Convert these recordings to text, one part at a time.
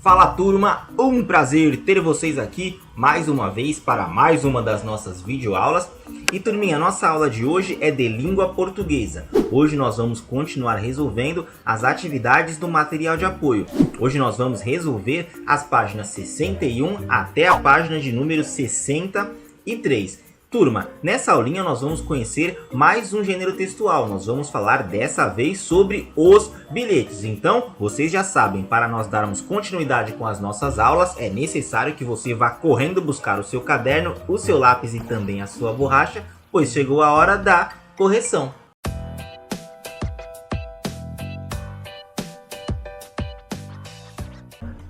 Fala turma, um prazer ter vocês aqui mais uma vez para mais uma das nossas videoaulas. E turminha, nossa aula de hoje é de língua portuguesa. Hoje nós vamos continuar resolvendo as atividades do material de apoio. Hoje nós vamos resolver as páginas 61 até a página de número 63. Turma, nessa aulinha nós vamos conhecer mais um gênero textual. Nós vamos falar dessa vez sobre os bilhetes. Então, vocês já sabem, para nós darmos continuidade com as nossas aulas, é necessário que você vá correndo buscar o seu caderno, o seu lápis e também a sua borracha, pois chegou a hora da correção.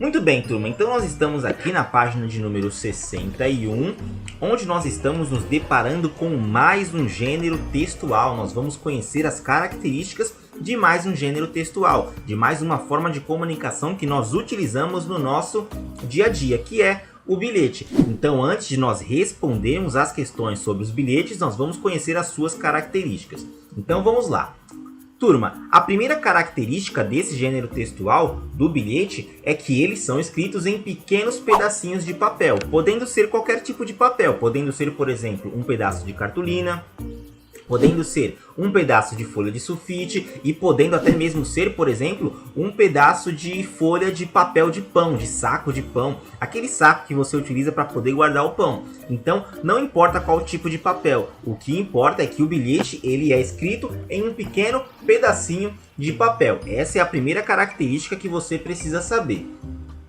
Muito bem, turma, então nós estamos aqui na página de número 61, onde nós estamos nos deparando com mais um gênero textual. Nós vamos conhecer as características de mais um gênero textual, de mais uma forma de comunicação que nós utilizamos no nosso dia a dia, que é o bilhete. Então, antes de nós respondermos as questões sobre os bilhetes, nós vamos conhecer as suas características. Então, vamos lá. Turma, a primeira característica desse gênero textual do bilhete é que eles são escritos em pequenos pedacinhos de papel, podendo ser qualquer tipo de papel, podendo ser, por exemplo, um pedaço de cartolina, podendo ser um pedaço de folha de sulfite e podendo até mesmo ser, por exemplo, um pedaço de folha de papel de pão, de saco de pão, aquele saco que você utiliza para poder guardar o pão. Então, não importa qual tipo de papel, o que importa é que o bilhete ele é escrito em um pequeno pedacinho de papel. Essa é a primeira característica que você precisa saber.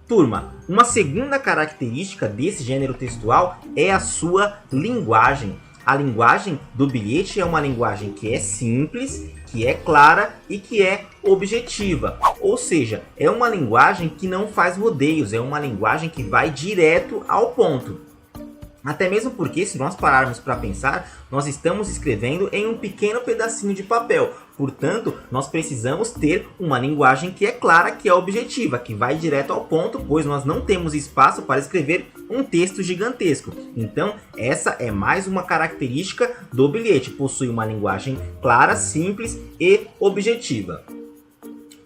Turma, uma segunda característica desse gênero textual é a sua linguagem. A linguagem do bilhete é uma linguagem que é simples, que é clara e que é objetiva. Ou seja, é uma linguagem que não faz rodeios, é uma linguagem que vai direto ao ponto. Até mesmo porque, se nós pararmos para pensar, nós estamos escrevendo em um pequeno pedacinho de papel. Portanto, nós precisamos ter uma linguagem que é clara, que é objetiva, que vai direto ao ponto, pois nós não temos espaço para escrever um texto gigantesco. Então, essa é mais uma característica do bilhete. Possui uma linguagem clara, simples e objetiva.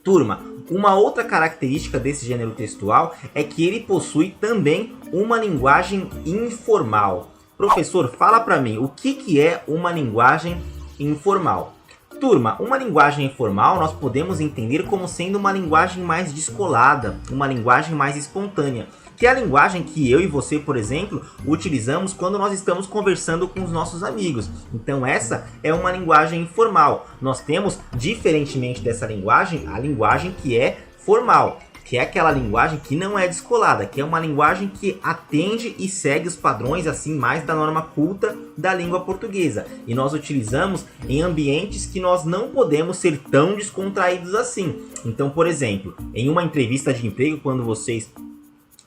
Turma, uma outra característica desse gênero textual é que ele possui também uma linguagem informal. Professor, fala para mim, o que é uma linguagem informal? Turma, uma linguagem informal nós podemos entender como sendo uma linguagem mais descolada, uma linguagem mais espontânea, que é a linguagem que eu e você, por exemplo, utilizamos quando nós estamos conversando com os nossos amigos. Então essa é uma linguagem informal. Nós temos, diferentemente dessa linguagem, a linguagem que é formal, que é aquela linguagem que não é descolada, que é uma linguagem que atende e segue os padrões assim mais da norma culta da língua portuguesa. E nós utilizamos em ambientes que nós não podemos ser tão descontraídos assim. Então, por exemplo, em uma entrevista de emprego, quando vocês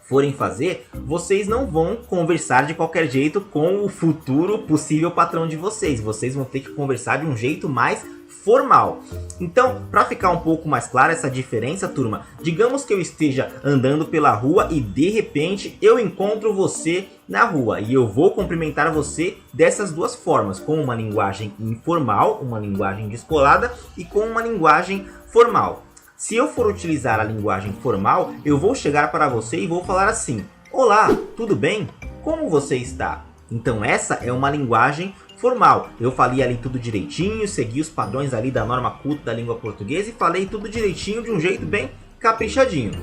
forem fazer, vocês não vão conversar de qualquer jeito com o futuro possível patrão de vocês. Vocês vão ter que conversar de um jeito mais formal. Então, para ficar um pouco mais clara essa diferença, turma, digamos que eu esteja andando pela rua e de repente eu encontro você na rua e eu vou cumprimentar você dessas duas formas, com uma linguagem informal, uma linguagem descolada e com uma linguagem formal. Se eu for utilizar a linguagem formal, eu vou chegar para você e vou falar assim: olá, tudo bem? Como você está? Então essa é uma linguagem formal. Eu falei ali tudo direitinho, segui os padrões ali da norma culta da língua portuguesa e falei tudo direitinho de um jeito bem caprichadinho.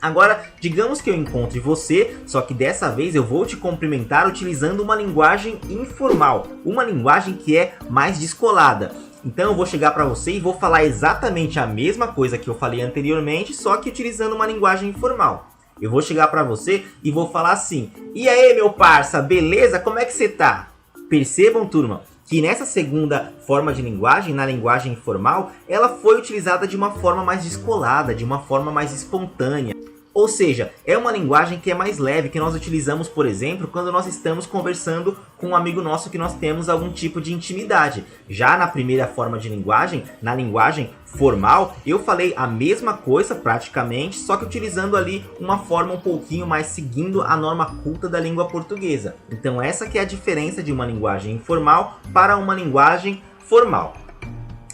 Agora, digamos que eu encontre você, só que dessa vez eu vou te cumprimentar utilizando uma linguagem informal, uma linguagem que é mais descolada. Então eu vou chegar para você e vou falar exatamente a mesma coisa que eu falei anteriormente, só que utilizando uma linguagem informal. Eu vou chegar para você e vou falar assim: e aí, meu parça, beleza? Como é que você tá? Percebam, turma, que nessa segunda forma de linguagem, na linguagem informal, ela foi utilizada de uma forma mais descolada, de uma forma mais espontânea. Ou seja, é uma linguagem que é mais leve, que nós utilizamos, por exemplo, quando nós estamos conversando com um amigo nosso que nós temos algum tipo de intimidade. Já na primeira forma de linguagem, na linguagem formal, eu falei a mesma coisa praticamente, só que utilizando ali uma forma um pouquinho mais seguindo a norma culta da língua portuguesa. Então essa que é a diferença de uma linguagem informal para uma linguagem formal.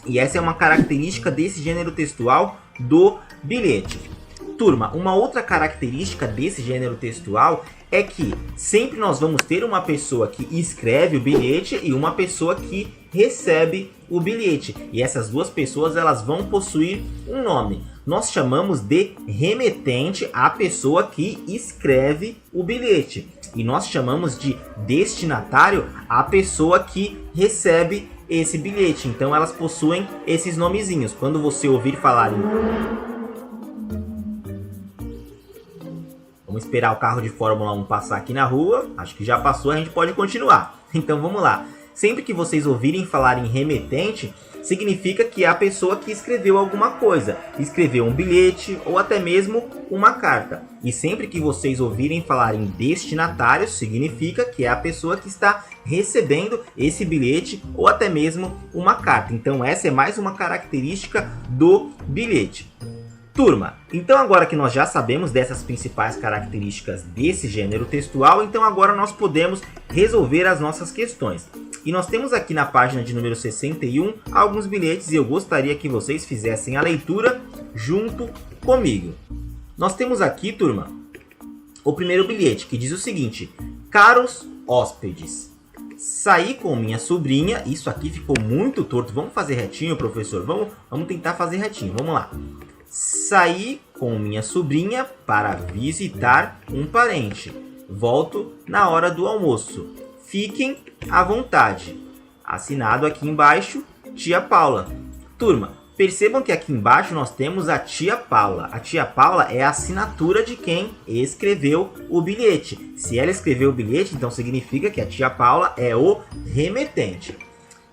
E essa é uma característica desse gênero textual do bilhete. Turma, uma outra característica desse gênero textual é que sempre nós vamos ter uma pessoa que escreve o bilhete e uma pessoa que recebe o bilhete. E essas duas pessoas elas vão possuir um nome. Nós chamamos de remetente a pessoa que escreve o bilhete. E nós chamamos de destinatário a pessoa que recebe esse bilhete. Então elas possuem esses nomezinhos. Quando você ouvir falar em... Vamos esperar o carro de Fórmula 1 passar aqui na rua. Acho que já passou, a gente pode continuar. Então vamos lá. Sempre que vocês ouvirem falar em remetente, significa que é a pessoa que escreveu alguma coisa. Escreveu um bilhete ou até mesmo uma carta. E sempre que vocês ouvirem falar em destinatário, significa que é a pessoa que está recebendo esse bilhete ou até mesmo uma carta. Então essa é mais uma característica do bilhete. Turma, então agora que nós já sabemos dessas principais características desse gênero textual, então agora nós podemos resolver as nossas questões. E nós temos aqui na página de número 61 alguns bilhetes e eu gostaria que vocês fizessem a leitura junto comigo. Nós temos aqui, turma, o primeiro bilhete que diz o seguinte: caros hóspedes, saí com minha sobrinha. Isso aqui ficou muito torto, vamos fazer retinho, professor? Vamos tentar fazer retinho, vamos lá. Saí com minha sobrinha para visitar um parente. Volto na hora do almoço. Fiquem à vontade. Assinado aqui embaixo, Tia Paula. Turma, percebam que aqui embaixo nós temos a Tia Paula. A Tia Paula é a assinatura de quem escreveu o bilhete. Se ela escreveu o bilhete, então significa que a Tia Paula é o remetente.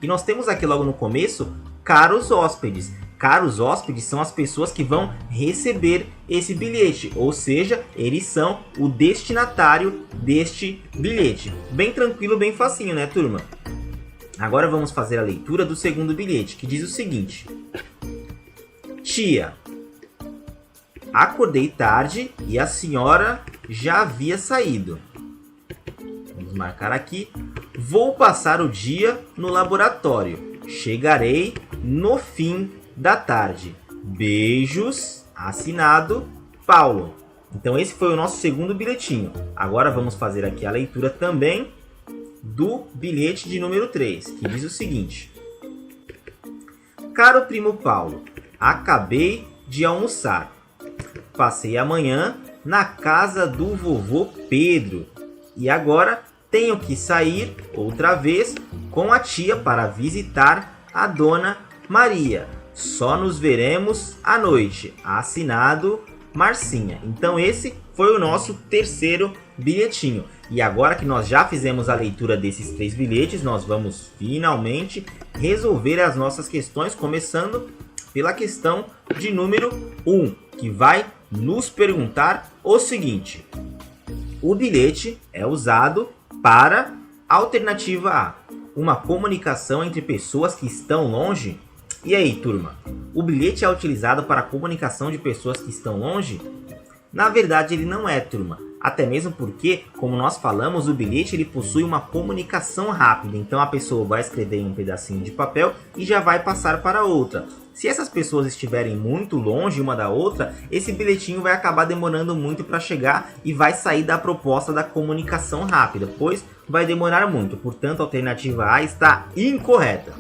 E nós temos aqui logo no começo, caros hóspedes. Caros hóspedes são as pessoas que vão receber esse bilhete, ou seja, eles são o destinatário deste bilhete. Bem tranquilo, bem facinho, né, turma? Agora vamos fazer a leitura do segundo bilhete, que diz o seguinte: tia, acordei tarde e a senhora já havia saído. Vamos marcar aqui. Vou passar o dia no laboratório. Chegarei no fim da tarde. Beijos, assinado Paulo. Então esse foi o nosso segundo bilhetinho. Agora vamos fazer aqui a leitura também do bilhete de número 3, que diz o seguinte: caro primo Paulo, acabei de almoçar. Passei a manhã na casa do vovô Pedro e agora tenho que sair outra vez com a tia para visitar a dona Maria. Só nos veremos à noite. Assinado Marcinha. Então esse foi o nosso terceiro bilhetinho. E agora que nós já fizemos a leitura desses 3 bilhetes, nós vamos finalmente resolver as nossas questões, começando pela questão de número 1, que vai nos perguntar o seguinte: o bilhete é usado para alternativa A, uma comunicação entre pessoas que estão longe. E aí, turma? O bilhete é utilizado para a comunicação de pessoas que estão longe? Na verdade, ele não é, turma. Até mesmo porque, como nós falamos, o bilhete ele possui uma comunicação rápida. Então, a pessoa vai escrever em um pedacinho de papel e já vai passar para outra. Se essas pessoas estiverem muito longe uma da outra, esse bilhetinho vai acabar demorando muito para chegar e vai sair da proposta da comunicação rápida, pois vai demorar muito. Portanto, a alternativa A está incorreta.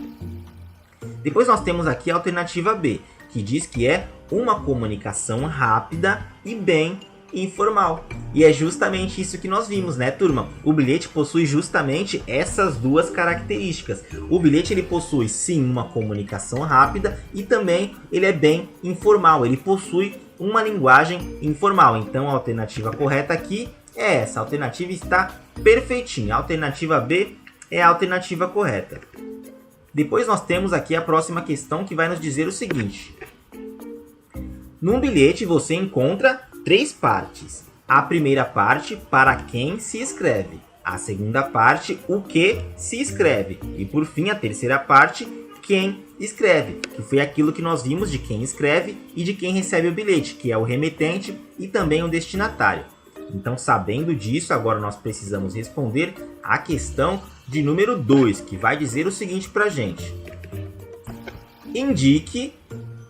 Depois nós temos aqui a alternativa B, que diz que é uma comunicação rápida e bem informal. E é justamente isso que nós vimos, né, turma? O bilhete possui justamente essas duas características. O bilhete ele possui sim uma comunicação rápida e também ele é bem informal. Ele possui uma linguagem informal. Então a alternativa correta aqui é essa. A alternativa está perfeitinha. A alternativa B é a alternativa correta. Depois nós temos aqui a próxima questão que vai nos dizer o seguinte: num bilhete você encontra 3 partes. A primeira parte, para quem se escreve. A segunda parte, o que se escreve. E por fim, a terceira parte, quem escreve. Que foi aquilo que nós vimos de quem escreve e de quem recebe o bilhete, que é o remetente e também o destinatário. Então, sabendo disso, agora nós precisamos responder a questão de número 2, que vai dizer o seguinte para a gente: indique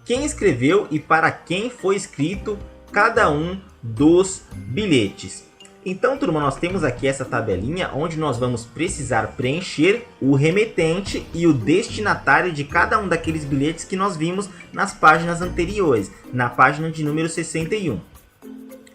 quem escreveu e para quem foi escrito cada um dos bilhetes. Então, turma, nós temos aqui essa tabelinha onde nós vamos precisar preencher o remetente e o destinatário de cada um daqueles bilhetes que nós vimos nas páginas anteriores, na página de número 61.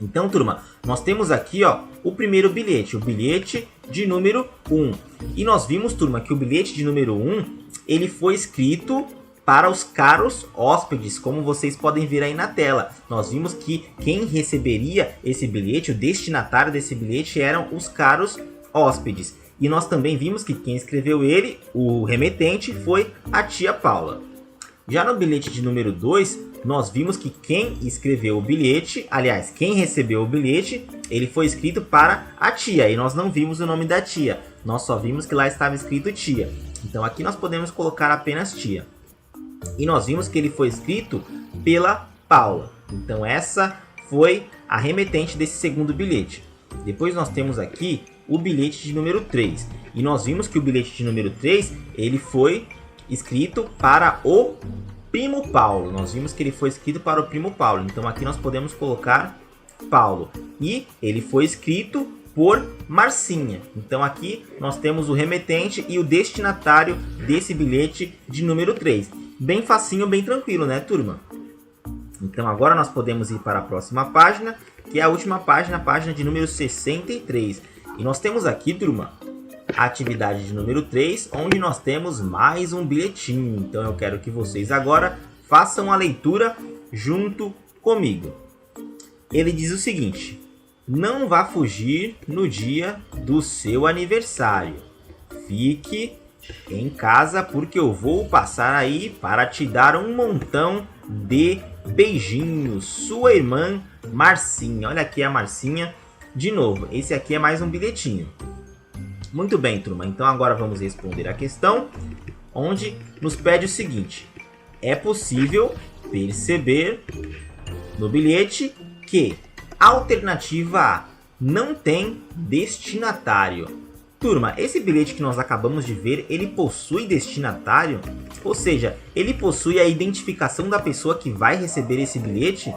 Então, turma, nós temos aqui, ó, o primeiro bilhete, o bilhete de número 1. E nós vimos, turma, que o bilhete de número 1, ele foi escrito para os caros hóspedes, como vocês podem ver aí na tela. Nós vimos que quem receberia esse bilhete, o destinatário desse bilhete, eram os caros hóspedes. E nós também vimos que quem escreveu ele, o remetente, foi a tia Paula. Já no bilhete de número 2, nós vimos que quem escreveu o bilhete, aliás, quem recebeu o bilhete, ele foi escrito para a tia. E nós não vimos o nome da tia, nós só vimos que lá estava escrito tia. Então aqui nós podemos colocar apenas tia. E nós vimos que ele foi escrito pela Paula. Então essa foi a remetente desse segundo bilhete. Depois nós temos aqui o bilhete de número 3. E nós vimos que o bilhete de número 3, ele foi escrito para o primo Paulo. Nós vimos que ele foi escrito para o primo Paulo. Então aqui nós podemos colocar Paulo. E ele foi escrito por Marcinha. Então aqui nós temos o remetente e o destinatário desse bilhete de número 3. Bem facinho, bem tranquilo, né, turma? Então agora nós podemos ir para a próxima página, que é a última página, a página de número 63. E nós temos aqui, turma, a atividade de número 3, onde nós temos mais um bilhetinho. Então eu quero que vocês agora façam a leitura junto comigo. Ele diz o seguinte: não vá fugir no dia do seu aniversário. Fique em casa porque eu vou passar aí para te dar um montão de beijinhos. Sua irmã Marcinha. Olha aqui a Marcinha de novo. Esse aqui é mais um bilhetinho. Muito bem, turma. Então agora vamos responder a questão, onde nos pede o seguinte: é possível perceber no bilhete que a alternativa A não tem destinatário. Turma, esse bilhete que nós acabamos de ver, ele possui destinatário? Ou seja, ele possui a identificação da pessoa que vai receber esse bilhete?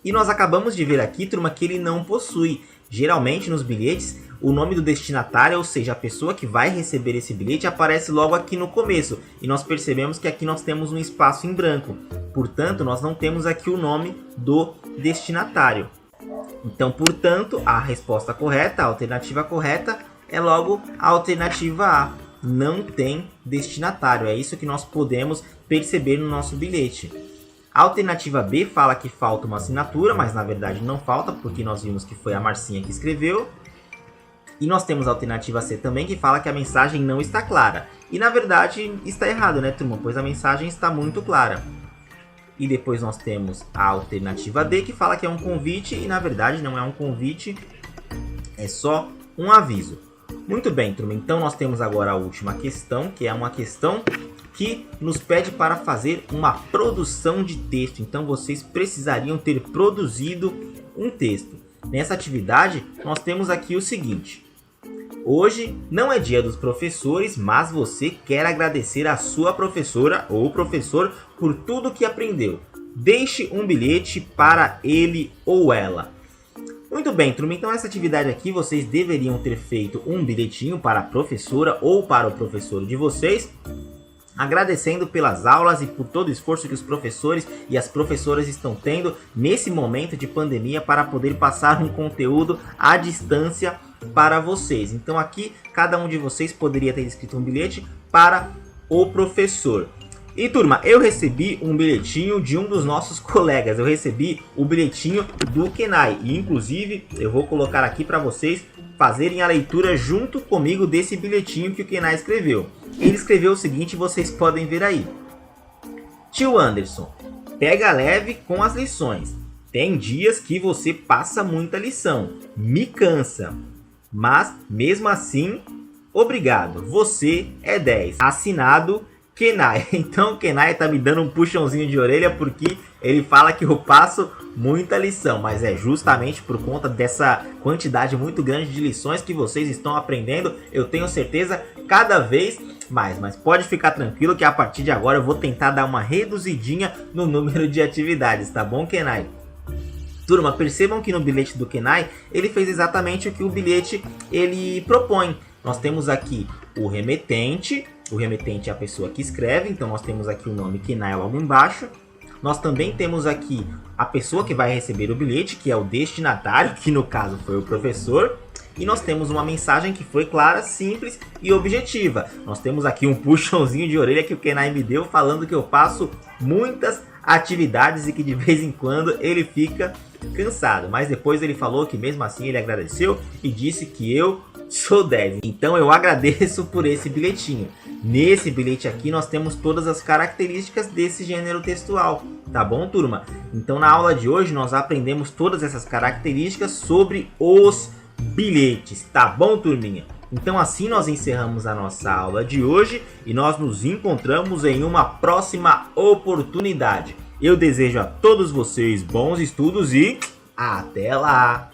E nós acabamos de ver aqui, turma, que ele não possui. Geralmente nos bilhetes, o nome do destinatário, ou seja, a pessoa que vai receber esse bilhete, aparece logo aqui no começo. E nós percebemos que aqui nós temos um espaço em branco. Portanto, nós não temos aqui o nome do destinatário. Então, portanto, a resposta correta, a alternativa correta, é logo a alternativa A. Não tem destinatário. É isso que nós podemos perceber no nosso bilhete. A alternativa B fala que falta uma assinatura, mas na verdade não falta, porque nós vimos que foi a Marcinha que escreveu. E nós temos a alternativa C também, que fala que a mensagem não está clara. E na verdade está errado, né, turma? Pois a mensagem está muito clara. E depois nós temos a alternativa D, que fala que é um convite, e na verdade não é um convite, é só um aviso. Muito bem, turma. Então nós temos agora a última questão, que é uma questão que nos pede para fazer uma produção de texto. Então vocês precisariam ter produzido um texto. Nessa atividade, nós temos aqui o seguinte: hoje não é dia dos professores, mas você quer agradecer a sua professora ou professor por tudo que aprendeu. Deixe um bilhete para ele ou ela. Muito bem, turma. Então essa atividade aqui vocês deveriam ter feito um bilhetinho para a professora ou para o professor de vocês, agradecendo pelas aulas e por todo o esforço que os professores e as professoras estão tendo nesse momento de pandemia para poder passar um conteúdo à distância para vocês. Então aqui cada um de vocês poderia ter escrito um bilhete para o professor. E turma, eu recebi um bilhetinho de um dos nossos colegas. Eu recebi o bilhetinho do Kenai. E inclusive eu vou colocar aqui para vocês fazerem a leitura junto comigo desse bilhetinho que o Kenai escreveu. Ele escreveu o seguinte, vocês podem ver aí: tio Anderson, pega leve com as lições. Tem dias que você passa muita lição. Me cansa. Mas mesmo assim, obrigado. Você é 10. Assinado Kenai. Então o Kenai tá me dando um puxãozinho de orelha porque ele fala que eu passo muita lição, mas é justamente por conta dessa quantidade muito grande de lições que vocês estão aprendendo, eu tenho certeza, cada vez mais. Mas pode ficar tranquilo que a partir de agora eu vou tentar dar uma reduzidinha no número de atividades, tá bom, Kenai? Turma, percebam que no bilhete do Kenai, ele fez exatamente o que o bilhete ele propõe. Nós temos aqui o remetente é a pessoa que escreve, então nós temos aqui o nome Kenai logo embaixo. Nós também temos aqui a pessoa que vai receber o bilhete, que é o destinatário, que no caso foi o professor. E nós temos uma mensagem que foi clara, simples e objetiva. Nós temos aqui um puxãozinho de orelha que o Kenai me deu, falando que eu faço muitas atividades e que de vez em quando ele fica cansado. Mas depois ele falou que mesmo assim ele agradeceu e disse que eu sou 10. Então eu agradeço por esse bilhetinho. Nesse bilhete aqui nós temos todas as características desse gênero textual, tá bom, turma? Então na aula de hoje nós aprendemos todas essas características sobre os bilhetes, tá bom, turminha? Então assim nós encerramos a nossa aula de hoje e nós nos encontramos em uma próxima oportunidade. Eu desejo a todos vocês bons estudos e até lá!